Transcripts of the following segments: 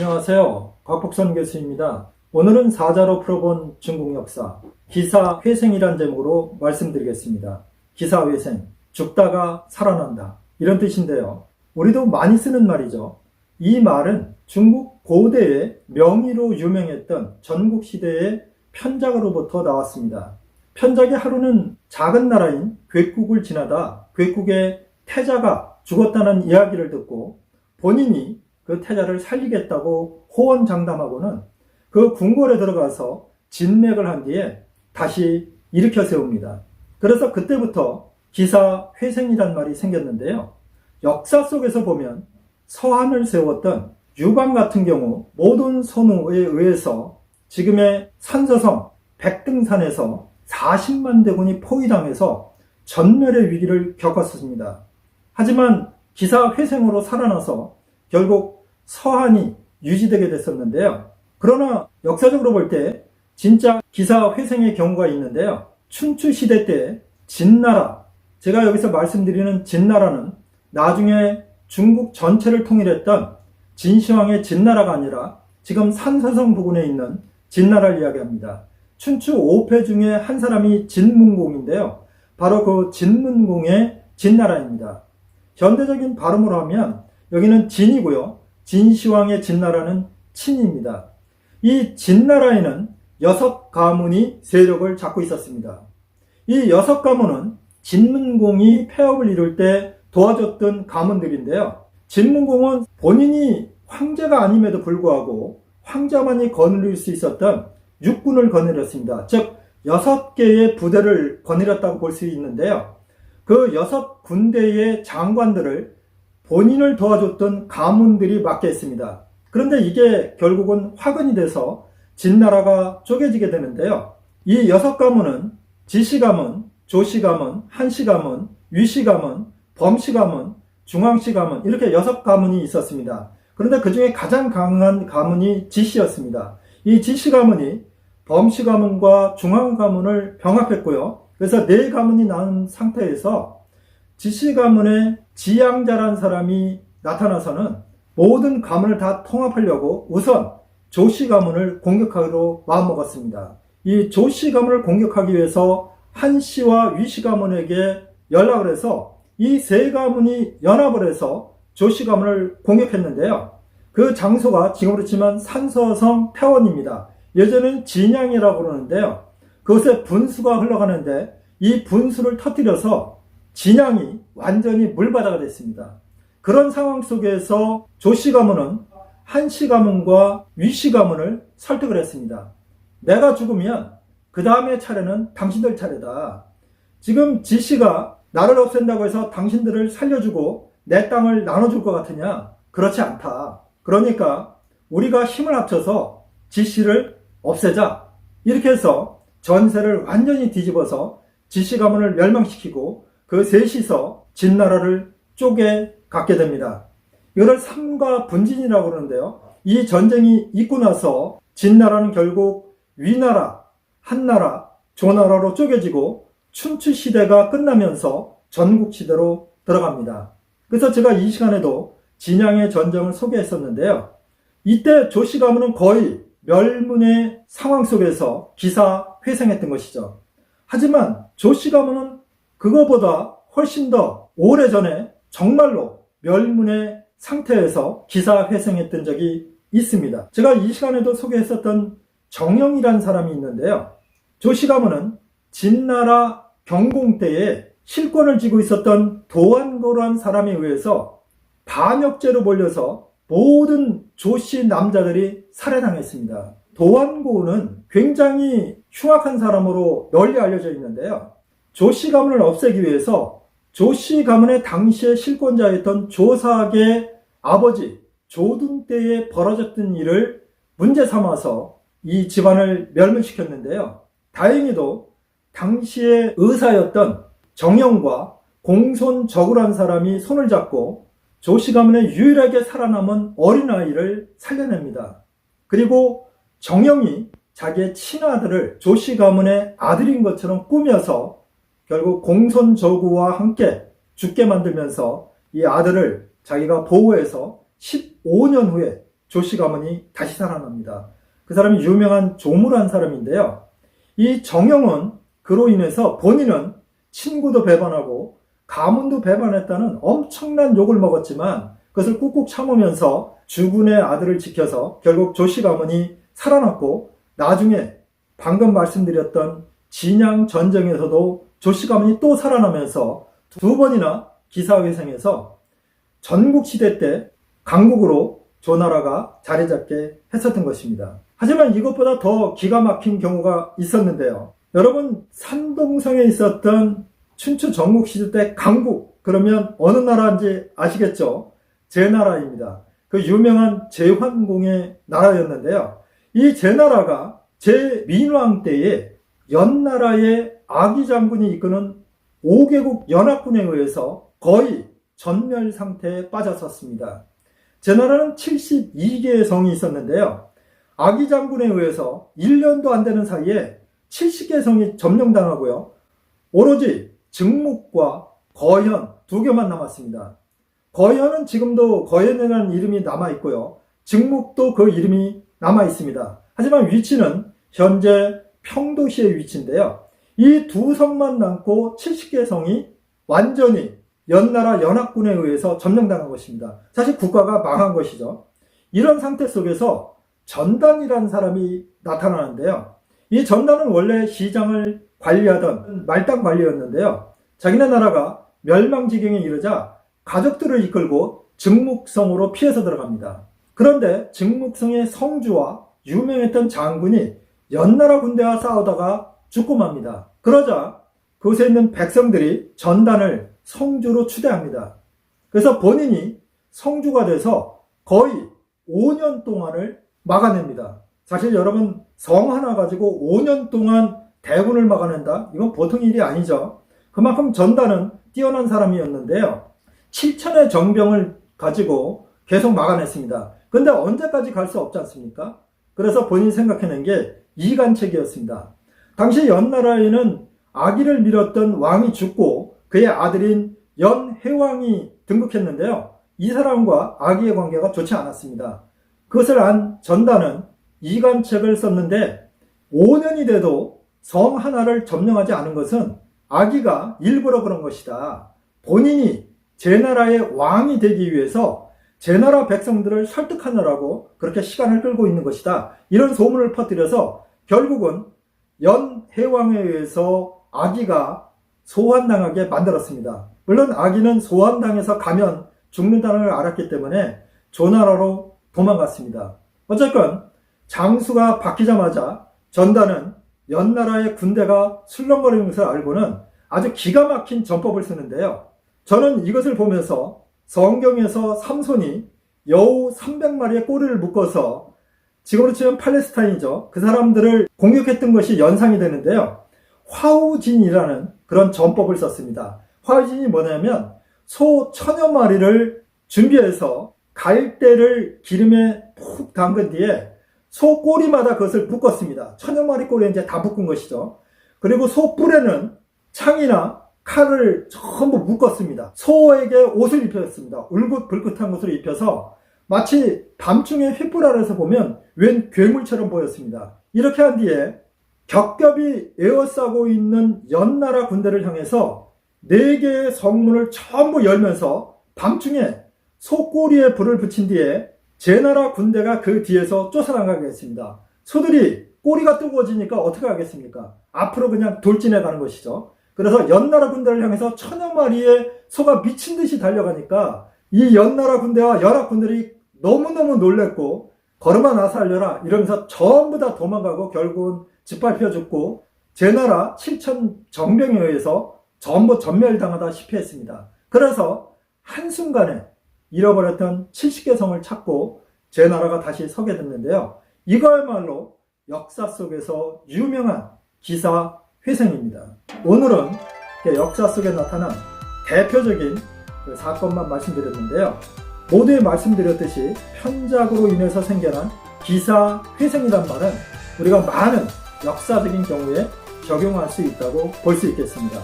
안녕하세요. 곽복선 교수입니다. 오늘은 사자로 풀어본 중국 역사, 기사회생이란 제목으로 말씀드리겠습니다. 기사회생, 죽다가 살아난다, 이런 뜻인데요. 우리도 많이 쓰는 말이죠. 이 말은 중국 고대의 명의로 유명했던 전국시대의 편작으로부터 나왔습니다. 편작의 하루는 작은 나라인 괴국을 지나다 괴국의 태자가 죽었다는 이야기를 듣고 본인이 그 태자를 살리겠다고 호언장담하고는 그 궁궐에 들어가서 진맥을 한 뒤에 다시 일으켜 세웁니다. 그래서 그때부터 기사회생이란 말이 생겼는데요. 역사 속에서 보면 서한을 세웠던 유방 같은 경우 모든 선우에 의해서 지금의 산서성 백등산에서 40만 대군이 포위당해서 전멸의 위기를 겪었습니다. 하지만 기사회생으로 살아나서 결국 서한이 유지되게 됐었는데요. 그러나 역사적으로 볼 때 진짜 기사회생의 경우가 있는데요. 춘추시대 때 진나라, 제가 여기서 말씀드리는 진나라는 나중에 중국 전체를 통일했던 진시황의 진나라가 아니라 지금 산서성 부근에 있는 진나라를 이야기합니다. 춘추 5패 중에 한 사람이 진문공인데요. 바로 그 진문공의 진나라입니다. 현대적인 발음으로 하면 여기는 진이고요. 진시황의 진나라는 친입니다. 이 진나라에는 6가문이 세력을 잡고 있었습니다. 이 6가문은 진문공이 폐업을 이룰 때 도와줬던 가문들인데요. 진문공은 본인이 황제가 아님에도 불구하고 황자만이 거느릴 수 있었던 육군을 거느렸습니다. 즉 6개의 부대를 거느렸다고 볼 수 있는데요. 그 6군대의 장관들을 본인을 도와줬던 가문들이 맡게 했습니다. 그런데 이게 결국은 화근이 돼서 진나라가 쪼개지게 되는데요. 이 6가문은 지시가문, 조시가문, 한시가문, 위시가문, 범시가문, 중앙시가문, 이렇게 6가문이 있었습니다. 그런데 그 중에 가장 강한 가문이 지시였습니다. 이 지시가문이 범시가문과 중앙가문을 병합했고요. 그래서 4가문이 나온 상태에서 지시가문의 지양자란 사람이 나타나서는 모든 가문을 다 통합하려고 우선 조시가문을 공격하기로 마음먹었습니다. 이 조시가문을 공격하기 위해서 한시와 위시가문에게 연락을 해서 이 3가문이 연합을 해서 조시가문을 공격했는데요. 그 장소가 지금으로 치면 산서성 폐원입니다. 예전에는 진양이라고 그러는데요. 그곳에 분수가 흘러가는데 이 분수를 터뜨려서 진양이 완전히 물바다가 됐습니다. 그런 상황 속에서 조시가문은 한시가문과 위시가문을 설득을 했습니다. 내가 죽으면 그 다음의 차례는 당신들 차례다. 지금 지시가 나를 없앤다고 해서 당신들을 살려주고 내 땅을 나눠줄 것 같으냐? 그렇지 않다. 그러니까 우리가 힘을 합쳐서 지시를 없애자. 이렇게 해서 전세를 완전히 뒤집어서 지시가문을 멸망시키고 그 셋이서 진나라를 쪼개갖게 됩니다. 이걸 삼가 분진이라고 그러는데요. 이 전쟁이 있고 나서 진나라는 결국 위나라, 한나라, 조나라로 쪼개지고 춘추시대가 끝나면서 전국시대로 들어갑니다. 그래서 제가 이 시간에도 진양의 전쟁을 소개했었는데요. 이때 조시가문은 거의 멸문의 상황 속에서 기사회생했던 것이죠. 하지만 조시가문은 그거보다 훨씬 더 오래전에 정말로 멸문의 상태에서 기사회생했던 적이 있습니다. 제가 이 시간에도 소개했었던 정영이라는 사람이 있는데요. 조시가문은 진나라 경공 때에 실권을 쥐고 있었던 도안고라는 사람에 의해서 반역죄로 몰려서 모든 조씨 남자들이 살해당했습니다. 도안고는 굉장히 흉악한 사람으로 널리 알려져 있는데요. 조씨 가문을 없애기 위해서 조씨 가문의 당시의 실권자였던 조사학의 아버지 조둔 때에 벌어졌던 일을 문제 삼아서 이 집안을 멸문시켰는데요. 다행히도 당시의 의사였던 정영과 공손적우란 사람이 손을 잡고 조씨 가문의 유일하게 살아남은 어린아이를 살려냅니다. 그리고 정영이 자기의 친아들을 조씨 가문의 아들인 것처럼 꾸며서 결국 공손저구와 함께 죽게 만들면서 이 아들을 자기가 보호해서 15년 후에 조씨 가문이 다시 살아납니다. 그 사람이 유명한 조무란 사람인데요. 이 정영은 그로 인해서 본인은 친구도 배반하고 가문도 배반했다는 엄청난 욕을 먹었지만 그것을 꾹꾹 참으면서 주군의 아들을 지켜서 결국 조씨 가문이 살아났고 나중에 방금 말씀드렸던 진양 전쟁에서도 조씨 가문이 또 살아나면서 두 번이나 기사회생해서 전국시대 때 강국으로 조나라가 자리 잡게 했었던 것입니다. 하지만 이것보다 더 기가 막힌 경우가 있었는데요. 여러분, 산동성에 있었던 춘추 전국시대 때 강국, 그러면 어느 나라인지 아시겠죠? 제나라입니다. 그 유명한 제환공의 나라였는데요. 이 제나라가 제민왕 때에 연나라의 아기 장군이 이끄는 5개국 연합군에 의해서 거의 전멸 상태에 빠졌었습니다. 제나라는 72개의 성이 있었는데요. 아기 장군에 의해서 1년도 안 되는 사이에 70개 성이 점령당하고요. 오로지 증묵과 거현 두 개만 남았습니다. 거현은 지금도 거현이라는 이름이 남아있고요. 증묵도 그 이름이 남아있습니다. 하지만 위치는 현재 평도시의 위치인데요. 이 두 성만 남고 70개 성이 완전히 연나라 연합군에 의해서 점령당한 것입니다. 사실 국가가 망한 것이죠. 이런 상태 속에서 전단이라는 사람이 나타나는데요. 이 전단은 원래 시장을 관리하던 말단 관리였는데요. 자기네 나라가 멸망지경에 이르자 가족들을 이끌고 증묵성으로 피해서 들어갑니다. 그런데 증묵성의 성주와 유명했던 장군이 연나라 군대와 싸우다가 죽고 맙니다. 그러자 그곳에 있는 백성들이 전단을 성주로 추대합니다. 그래서 본인이 성주가 돼서 거의 5년 동안을 막아냅니다. 사실 여러분, 성 하나 가지고 5년 동안 대군을 막아낸다? 이건 보통 일이 아니죠. 그만큼 전단은 뛰어난 사람이었는데요. 7천의 정병을 가지고 계속 막아냈습니다. 근데 언제까지 갈 수 없지 않습니까? 그래서 본인이 생각해낸 게 이간책이었습니다. 당시 연나라에는 아기를 밀었던 왕이 죽고 그의 아들인 연해왕이 등극했는데요. 이 사람과 아기의 관계가 좋지 않았습니다. 그것을 안 전단은 이간책을 썼는데 5년이 돼도 성 하나를 점령하지 않은 것은 아기가 일부러 그런 것이다. 본인이 제나라의 왕이 되기 위해서 제나라 백성들을 설득하느라고 그렇게 시간을 끌고 있는 것이다. 이런 소문을 퍼뜨려서 결국은 연해왕에 의해서 아기가 소환당하게 만들었습니다. 물론 아기는 소환당해서 가면 죽는다는 걸 알았기 때문에 조나라로 도망갔습니다. 어쨌건 장수가 바뀌자마자 전단은 연나라의 군대가 술렁거리는 것을 알고는 아주 기가 막힌 전법을 쓰는데요. 저는 이것을 보면서 성경에서 삼손이 여우 300마리의 꼬리를 묶어서 지금으로 치면 팔레스타인이죠. 그 사람들을 공격했던 것이 연상이 되는데요. 화우진이라는 그런 전법을 썼습니다. 화우진이 뭐냐면 소 1000여 마리를 준비해서 갈대를 기름에 푹 담근 뒤에 소 꼬리마다 그것을 묶었습니다. 1000여 마리 꼬리에 이제 다 묶은 것이죠. 그리고 소 뿔에는 창이나 칼을 전부 묶었습니다. 소에게 옷을 입혔습니다. 울긋불긋한 것을 입혀서 마치 밤중에 횃불 아래에서 보면 웬 괴물처럼 보였습니다. 이렇게 한 뒤에 겹겹이 에워싸고 있는 연나라 군대를 향해서 4개의 성문을 전부 열면서 밤중에 소꼬리에 불을 붙인 뒤에 제나라 군대가 그 뒤에서 쫓아나가게 했습니다. 소들이 꼬리가 뜨거워지니까 어떻게 하겠습니까? 앞으로 그냥 돌진해 가는 것이죠. 그래서 연나라 군대를 향해서 1000여 마리의 소가 미친 듯이 달려가니까 이 연나라 군대와 연합 군들이 너무너무 놀랬고 걸음아 나서 알려라 이러면서 전부 다 도망가고 결국은 짓밟혀 죽고 제나라 7천 정병에 의해서 전부 전멸당하다시피 했습니다. 그래서 한순간에 잃어버렸던 70개 성을 찾고 제나라가 다시 서게 됐는데요. 이거야말로 역사 속에서 유명한 기사 회생입니다. 오늘은 역사 속에 나타난 대표적인 그 사건만 말씀드렸는데요. 모두에 말씀드렸듯이 편작으로 인해서 생겨난 기사 회생이란 말은 우리가 많은 역사적인 경우에 적용할 수 있다고 볼 수 있겠습니다.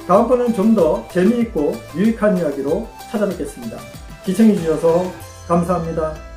다음번에는 좀 더 재미있고 유익한 이야기로 찾아뵙겠습니다. 시청해 주셔서 감사합니다.